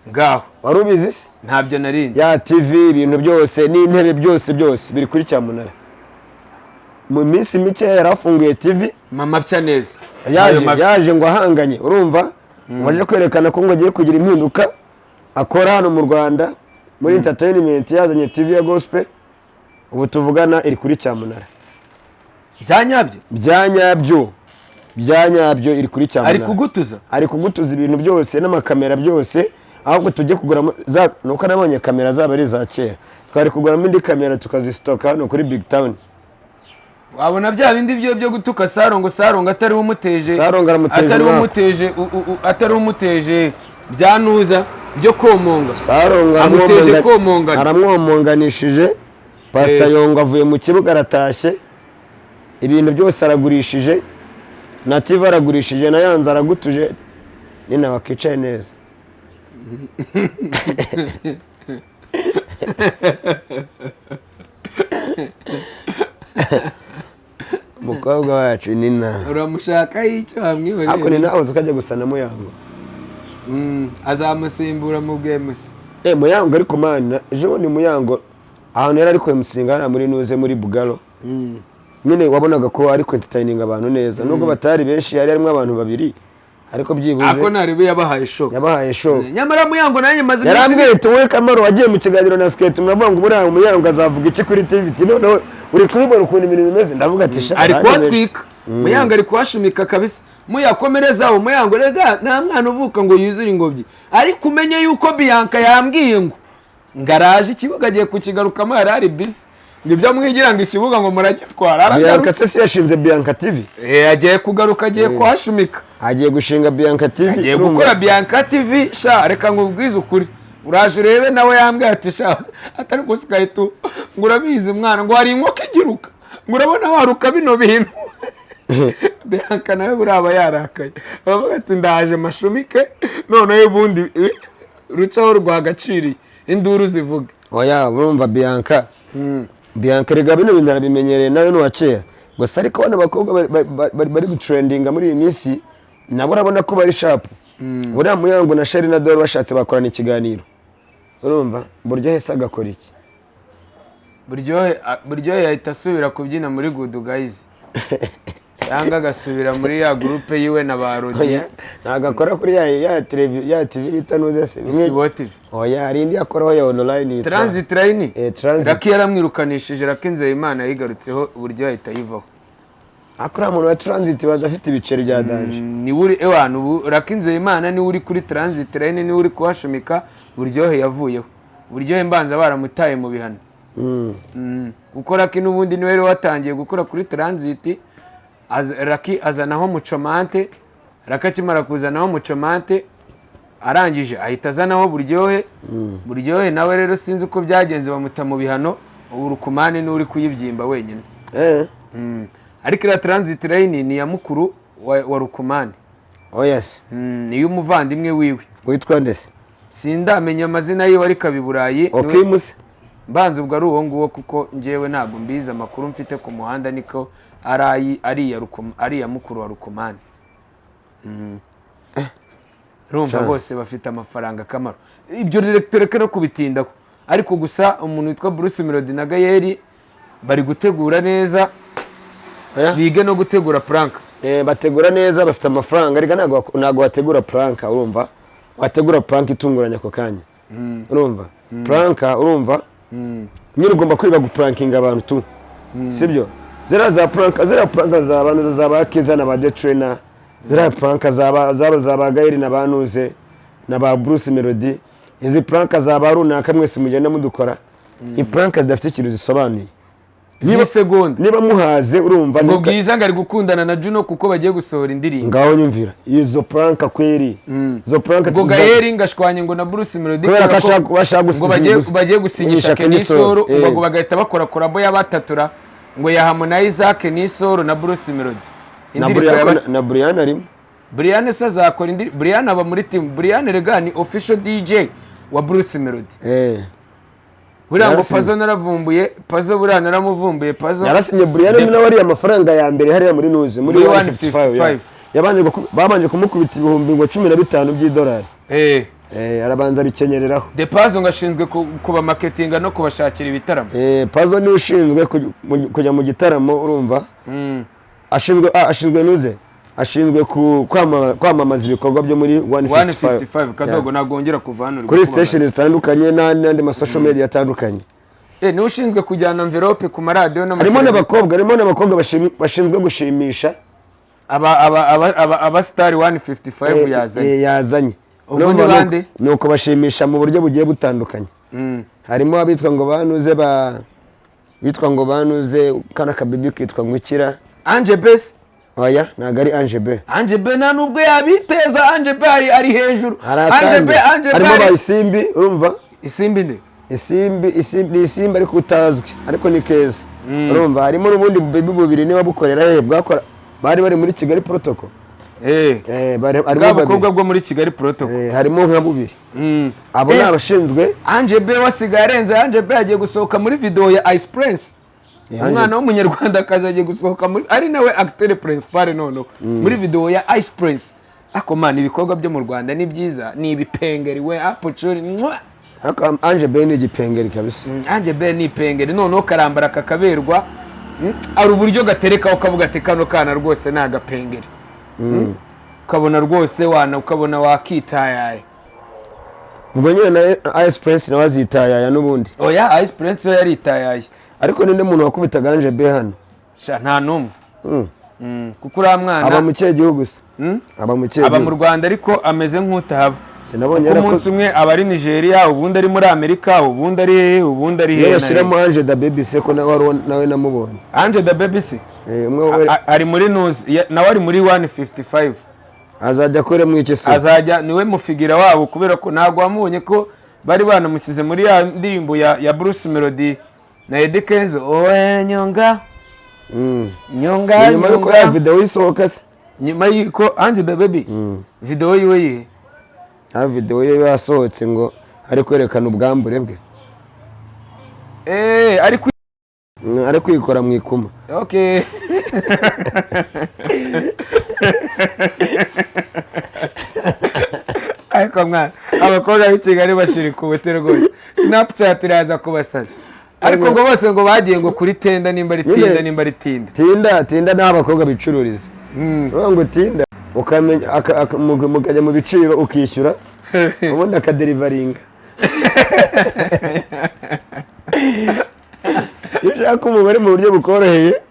ngaho wari ubizi se ntabyo narinzi ya TV ibintu byose n'intebe byose biri kuri cyamunara mu minsi mike yarafunguye TV mama pya neza yaje ngo ahanganye urumva waje kwerekana ko ngo agiye kugira impinduka akora hano mu Rwanda muri entertainment yazanye TV ya gospel ubu tuvugana iri kuri cyamunara byanyabyo iri kuri cyamunara ari kugutuza ibintu byose n'amakamera byose ahubwo tujye kugura nuko nabonye kamera zaba ari za kera twari kuguramo indi kamera tukazisitoka no kuri BigTown wabona bya bindi byo gutuka Sarongo atari umuteje atari umuteje byanuza byo komonga Sarongo amuteje komonga aramwomonganishije Pastor Yongwe avuye mu kibuga aratashye ibintu byose aragurishije na TV aragurishije na yanza aragutuje ni nawe akicaye neza mukobwa wacu nina uramushaka Icyo hamwe ako ni nawe ukajya gusana Muyango azamusimbura mu bwemusi Muyango ariko mana ejo ni Muyango ahantu yari ariko musingana muri nuze muri Bugalo nyine wabonaga ko ari entertaining abantu neza nubwo batari benshi yari arimo abantu babiri ariko byibuze ako naribe yabahaye show nyamara Muyango nanjye maze yarambwiye tuwe Kamaro wagiye mu kiganiro na skate muravuga ngo buriya Muyango azavuga iki kuri TV none uri kubibona ukuntu ibintu bimeze ndavuga ati sha ari kwatwika Muyango ari kwashumika kabisa muyakomerezaho Muyango rega nta mwana uvuka ngo yuzure ingobyi ariko umenye yuko Bianca yambwiye ngo ngaraje ikibuga agiye kukigarukamo ari busy nibyo mwigira ngo ikibuga ngo muragitwara Bianca se yashinze Bianca TV agiye kugaruka agiye kuhashumika agiye gushinga Bianca TV agiye gukora Bianca TV sha reka ngo ubwize ukuri uraje urebe nawe yambwiye ati sha atari gusigaye tu ngo urabizi mwana ngo hari inkoko igiruka ngo urabona waruka bino bintu Bianca nawe buraba yarakaye bavuga ati ndaje mashumike none ubundi rucaho rwagaciriye induru zivuga oya urumva Bianca Bianca rega bino bintu arabimenyereye nayo n'uwa kera gusa ariko bana bakobwa bari gutrendinga muri iyi minsi nabo urabona ko bari sharp buriya Muyango na Sheri na Dore bashatse bakorana ikiganiro urumva buryohe se agakora iki buryohe yahita asubira kubyina muri Good Guys cyangwa agasubira muri ya groupe yiwe na ba Rodiye nagakora kuri ya TV bita nuze se oya hari indi yakoraho ya online Transit Line Raki yaramwirukanishije Raki Nzeyimana yigarutseho uburyo yahita yivaho akora umuntu wa Transit baza afite ibiceri bya danje ni uri ubu Raki Nzeyimana ni uri kuri Transit Line ni uri kuhashumika buryohe yavuyeho buryohe mbanza baramutaye mu bihano uko Raki n'ubundi niwe watangiye gukora kuri Transit Raki azanaho mucomante Rakakimara kuzanaho mucomante arangije ahita azanaho buryohe nawe rero sinzi uko byagenze bamuta mu bihano urukumane n'uri kuyibyimba wenyine ariko ira Transit Line ni ya mukuru wa rukumane yes ni y'umuvandimwe wiwe witwa ndese sindamenya amazina yiwe ariko abiburayi Okimus mbanze ubwo ari uwo nguwo kuko njyewe ntabwo mbizi amakuru mfite ku muhanda niko ari ya mukuru wa rukumane rumva bose bafite amafaranga Kamaro ibyo reka no kubitindaho ariko gusa umuntu witwa Bruce Melody na Gael bari gutegura neza bige no gutegura prank bategura neza bafite amafaranga ariko ntago bategura prank urumva wategura prank itunguranya ako kanya urumva prank urumva nyine ugomba kwiga guprankinga abantu tu sibyo zira prank za abantu zabakiza na ba trainer zira prank zaba Gael na banuze na ba Bruce Melody izi prank zaba runaka mwese mugenda mudukora i prank zidafite ikintu zisobanuye niba muhaze urumva ngo bwiza ngari gukundana na Juno kuko bagiye gusohora indirimbo ngaho nyumvira izo prank kweri zo prank ngo Gael ngashwanye ngo na Bruce Melody ngo bagiye gusinyisha Kenisoro ngo bagahita bakora collabo y'abatatura ngo ya Harmonize Kenisoro na Bruce Melody na Brian arimo Brian se azakora Brian aba muri team Brian rega ni official DJ wa Bruce Melody buriya ngo Pazo naravumbuye Pazo buriya naramuvumbuye Pazo yarasinye Brian nawe ari amafaranga ya mbere hariya muri nuze muri 155 babanje kumukubita ibihumbi ngo 15 by'idolari arabanza bikenyereraho de Pazo ngashinzwe kuba marketinga no kubashakira ibitaramo Pazo ni ushinzwe kujya mu gitaramo urumva ashinzwe nuze ashinzwe kwamamaza ibikorwa byo muri 155 kadogo nagongera kuvanura kuri station zitandukanye n'andi ma social media atandukanye ni ushinzwe kujyana envelope ku maradiyo harimo n'abakobwa bashinzwe gushimisha aba star 155 yazanye ubwo ni bande nuko bashimisha mu buryo bugiye butandukanye harimo abitwa ngo banuze kana kabibi kitwa ngukira Ange Bes oya naga ari Ange B Ange B na nubwo yabiteza Ange B ari hejuru Ange B harimo abayisimbi urumva isimbi nde isimbi ariko utazwi ariko ni keza urumva harimo n'ubundi baby bubiri niba bukorera bwakora bari muri Kigali protocol harimo abakobwa bwo muri Kigali protocol harimo nka bubiri abo ni abashinzwe Ange B wasigaye arenze Ange B agiye gusohoka muri video ya Ice Prince umwana w'umunyarwanda akazagiye gusohoka muri ari nawe acteur principal none muri video ya Ice Prince ako man ibikorwa byo mu Rwanda ni byiza ni ibipengeri we apochuri Ange B ni igipengeri kabisa Ange B ni ipengeri none karambara kakaberwa ari uburyo gatereka ukavuga ati kano kana rwose nagapengeri ukabona rwose ukabona wakitayaye ubwo nyine na Ice Prince nawe azitayaya n'ubundi oya Ice Prince yari itayaye ariko ninde muntu wakubitaga Ange B hano nta numwe kuko uriya mwana aba mu kihe gihugu se aba mu Rwanda ariko ameze nk'utahaba sinabonye umunsi umwe aba ari Nigeria ubundi ari muri Amerika ubundi ari hehe yashyiramo Ange da Baby se ko nawe namubonye Ange da Baby se ari muri news nawe ari muri 155 azajya akore mu iki se azajya niwe mufigira wabo kubera ko ntago wamubonye ko bari banamusize muri ya ndirimbo ya Bruce Melody na Eddy Kenzo owe nyonga nyuma yuko ya video isohoka se nyuma yuko Ange da Baby video yiwe yihe video ye yasohotse ngo ari kwerekana ubwambure bwe ari kwikora mu ikuma okay ariko mwana abakobwa b'i Kigali bashirika ubute rwose Snapchat iraza kubasaza ariko ngo bose ngo bagiye ngo kuri tenda nimba ari tinda n'abakobwa bicururiza ngo tinda ukamenya mukajya mu biciro ukishyura ubundi akaderivaringa iyo ushaka umubare mu buryo bukoroheye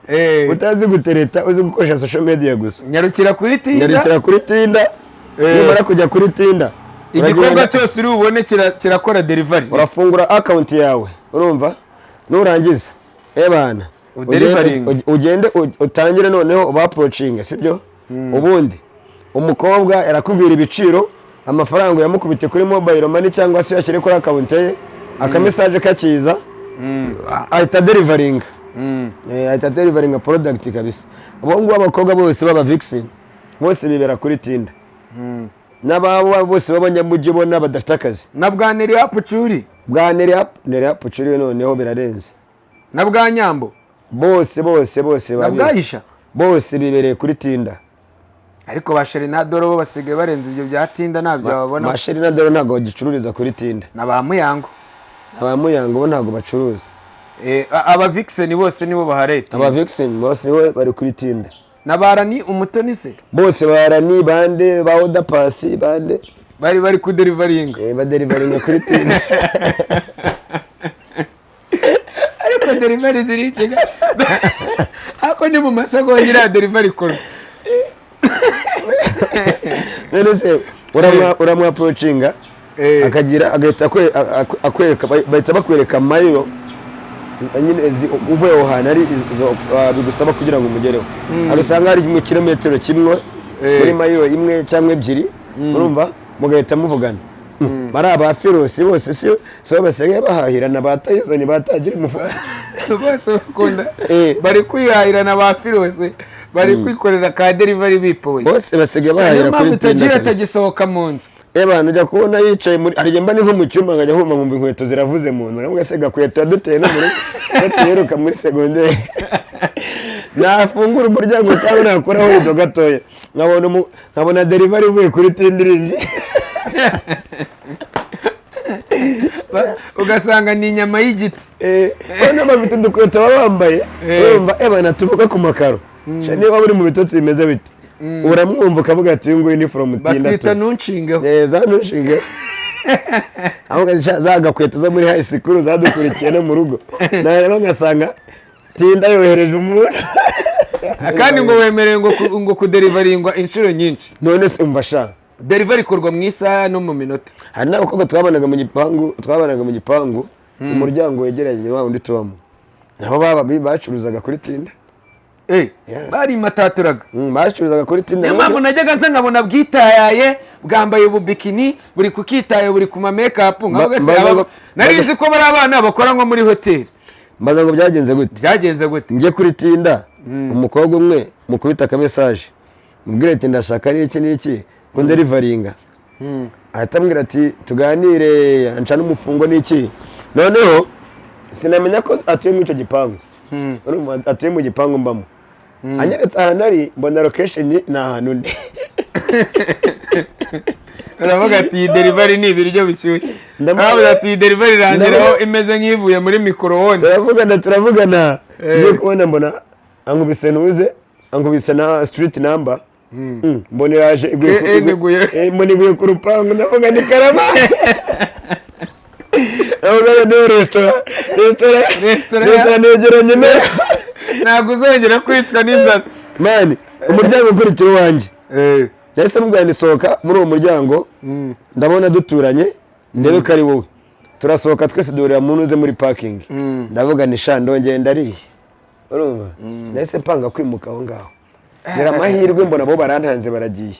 utazi gutereta uzi gukoresha social media gusa nyarukira kuri tinda nimara kujya kuri tinda igikorwa cyose uri bubone kirakora delivery urafungura account yawe urumva nurangiza bana ugende utangire noneho uba approaching sibyo ubundi umukobwa yarakubwira ibiciro amafaranga yamukubite kuri mobile money cyangwa se yashyire kuri account ye akamessage kakiza ahita delivering product kabisa ubwo abakobwa bose baba vixen bose bibera kuri tinda n'ababa bose babanyamujyi bona badafite akazi na bwaneri apucuri noneho birarenze na bwanyambo bose na bwayisha bose bibereye kuri tinda ariko basheri na Dore bo basigaye barenze ibyo bya tinda nabyo babona basheri na Dore ntago bagicururiza kuri tinda na ba Muyango bo ntago bacuruza aba vixen bose nibo bahareta aba vixen bose nibo bari kuri tinda nabarani umutoni se bose barani bande ba Oda Pasi bande bari ku delivering baderivaringa kuri tinda ariko delivery zirikiga hako ni mu masago ngira delivery koro none se uramwa approachinga akagira agahita akwereka bahita bakwereka mayiro nyine uvuye aho hantu ari bigusaba kugira ngo umugereho arusanga hari mu kilometero kimwe muri mayiro imwe cyangwa ebyiri urumva mugahita muvugana bari abafirosi bose so basigaye bahahirana batayizoni batagira umufuka bose bakunda bari kwihahirana bafirosi bari kwikorera ka delivery bipoye bose basigaye bahahira kuri tinda tagisohoka mu nzu abantu ujya kubona yicaye muri hari mba ni nko mu cyumba nkajya nkumva nkumva inkweto ziravuze mu nzu nabwo se gakweto yaduteye no muri batiyeruka muri segonderi nafungura umuryango cyangwa nakoraho ido gatoya nkabona delivery ivuye kuri tindirimbi ugasanga ni inyama y'igiti ubona bafite udukweto baba bambaye urumva natuvuga ku makaro niba uri mu bitotsi bimeze biti uramwumva ukavuga ati uyu nguyu ni from tinda batwita ntunshingeho za ntunshingeho aho za gakweto zo muri high school zadukurikiye no mu rugo nawe ngasanga tinda yohereje umuntu kandi ngo wemereye ngo kuderivaringwa inshuro nyinshi none se umva sha derivari ikorwa mu isaha no mu minota hari n'abakobwa twabanaga mu gipangu umuryango wegeranye wa undi tubamo nabo bacuruzaga kuri tinda bari mataturaga bacuruzaga kuri tinda niyo mpamvu najyaga nza nkabona bwitayaye bwambaye ububikini buri kukitaye buri ku ma make-up nari nzi ko bari abana bakora nko muri hoteli mbaza ngo byagenze gute njye kuri tinda umukobwa umwe mukubita akamesaje mubwire ati ndashaka n'iki ko nderivaringa ahita ambwira ati tuganire anca n'umufungo n'iki noneho sinamenya ko atuye muri icyo gipangu atuye mu gipangu mbamo anyeretse ahantu ari mbona location ni ahantu ndi uravuga ati iyi derivari ni ibiryo bishyushye uravuga ati iyi derivari irangiraho imeze nk'ivuye muri mikorowone turavugana ngiye kubona mbona ankubise na street number mbona yaje iguye ku rupangu ndavuga ni karama ndavuga ni resitora negeranye nayo ntabwo uzongera kwicwa n'inzara mani umuryango ukurikira uwanjye yahise mubwira nisohoka muri uwo muryango ndabona duturanye ndebe ko ari wowe turasohoka twese duhurira mu ntuze muri parking ndavuga ni sha ndongeye ndariye urumva nahise mpanga kwimuka aho ngaho ngira amahirwe mbona bo barantanze baragiye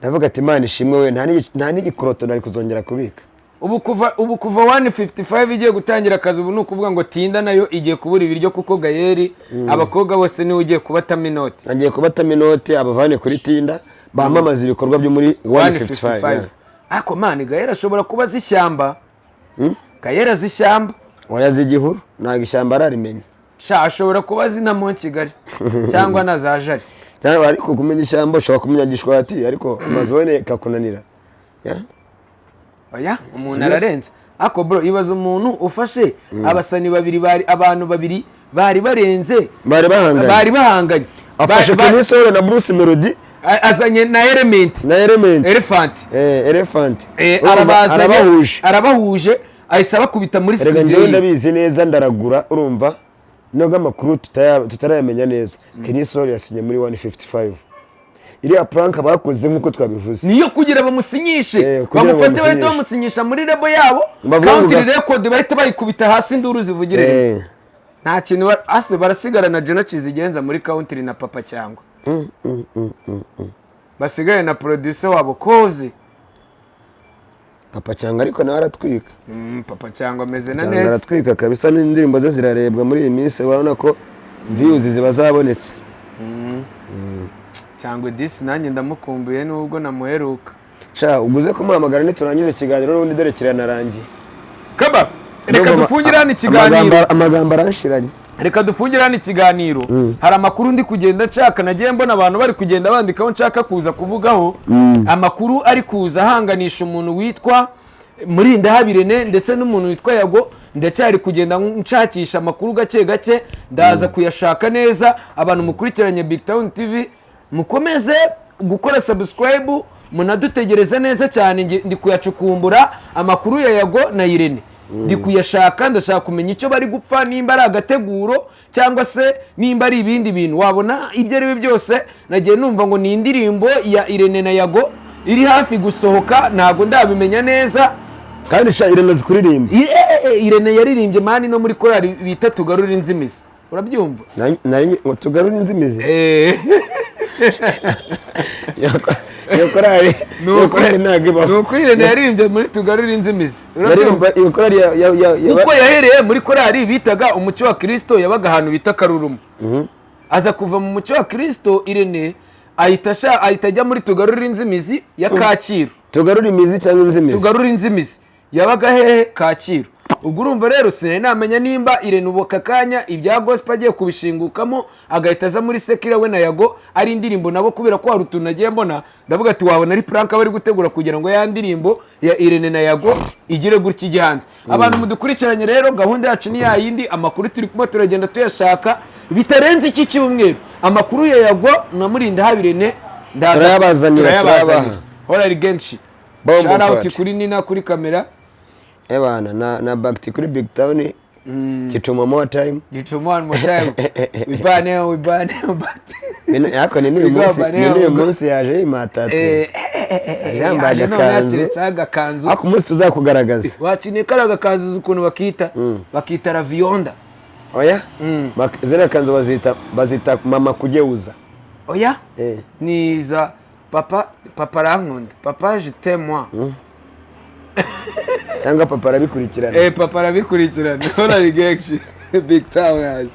ndavuga ati imana ishimwe we nta n'igikoroto nari kuzongera kubika ubu kuva 155 igiye gutangira akazi ubu ni ukuvuga ngo tinda nayo igiye kubura ibiryo kuko Gael abakobwa bose niwe ugiye kubatamo inoti agiye kubatamo inoti abavane kuri tinda bamamaza ibikorwa byo muri 155 ako mani Gael ashobora kuba zishyamba Gael azishyamba oya zigihuru ntago ishyamba ararimenya sha ashobora kuba zina mu Kigali cyangwa na za Jari cyangwa ariko kumenya ishyamba ushobora kumenya gishwati ariko amazone kakunanira oya umuntu ararenze ako bro ibaza umuntu ufashe abasani abantu babiri bari barenze bari bahanganye afashe Kenisoro na Bruce Melody azanye na elephant arabahuje ahise abakubita muri studio ndabizi neza ndaragura urumva noga makuru tutarayamenya neza Kenisoro yasinye muri 155 iriya prank bakoze nkuko twabivuze niyo kugira bamusinyishe bamufate bahita bamusinyisha muri rebo yabo country record bahita bayikubita hasi induru zivugire nta kintu barasigarana Jena Kizigenza muri country na Papa cyangwa basigaye na producer wabo Kozi Papa cyangwa ariko nawe aratwika Papa cyangwa ameze na neza aratwika kabisa n'indirimbo ze zirarebwa muri iyi minsi urabona ko views ziba zabonetse cyangwa disi nanjye ndamukumbuye nubwo namuheruka sha uguze kumuhamagara niturangize ikiganiro n'ubundi dore kiranarangiye kaba reka dufungire hano ikiganiro amagambo arashiranye reka dufungire hano ikiganiro hari amakuru ndi kugenda nshaka nagiye mbona abantu bari kugenda bandikaho nshaka kuza kuvugaho amakuru ari kuza ahanganisha umuntu witwa Murindahabirene ndetse n'umuntu witwa Yago ndetse ari kugenda nshakisha amakuru gake ndaza kuyashaka neza abantu mukurikiranye BigTown TV mukomeze gukora subscribe munadutegereza neza cyane ndi kuyacukumbura amakuru ya Yago na Irene ndi kuyashaka ndashaka kumenya icyo bari gupfa nimba ari agateguro cyangwa se nimba ari ibindi bintu wabona ibyo ari byose nagiye numva ngo ni indirimbo ya Irene na Yago iri hafi gusohoka ntago ndabimenya neza kandi sha Irene zikuririmba Irene yaririmbye mani no muri korali bita tugarura inzimizi urabyumva nari tugarura inzimizi iyo korali ntagibaho nuko Irene yaririmbye muri tugarura inzimizi iyo korali kuko yahereye muri korali bitaga umucyo wa Kristo yabaga ahantu bita Karurumu aza kuva mu mucyo wa Kristo Irene ahita ajya muri tugarura inzimizi ya Kacyiru tugarura imizi cyangwa inzimizi tugarura inzimizi yabaga hehe Kacyiru. ubwo urumva rero sinari namenya nimba Irene ubu aka kanya ibya gospel agiye kubishingukamo agahita aza muri Sekira we na Yago ari indirimbo nabo kubera ko hari utuntu nagiye mbona ndavuga ati wabona ari prank bari gutegura kugira ngo ya ndirimbo ya Irene na Yago igire gutya igihanze. abantu mudukurikiranye rero gahunda yacu ni ya yindi, amakuru turi kuma turagenda tuyashaka bitarenze iki cyumweru. amakuru ya Yago na Murinda Habirene turayabazanira. hora ari genshi. shout out kuri Nina kuri kamera ebana na Bakatiye kuri BigTown Gituma more time we ban yako ni uyu munsi yaje imatatu yambaye agakanzu ako munsi tuzakugaragaza wakine karaga kanzu ukuntu bakita ravionda oya zera kanzu bazita mama kugeuza oya niza papa rankunda papa je t'aime moi cyangwa papa arabikurikirana papa arabikurikirana hora rigeshi BigTown.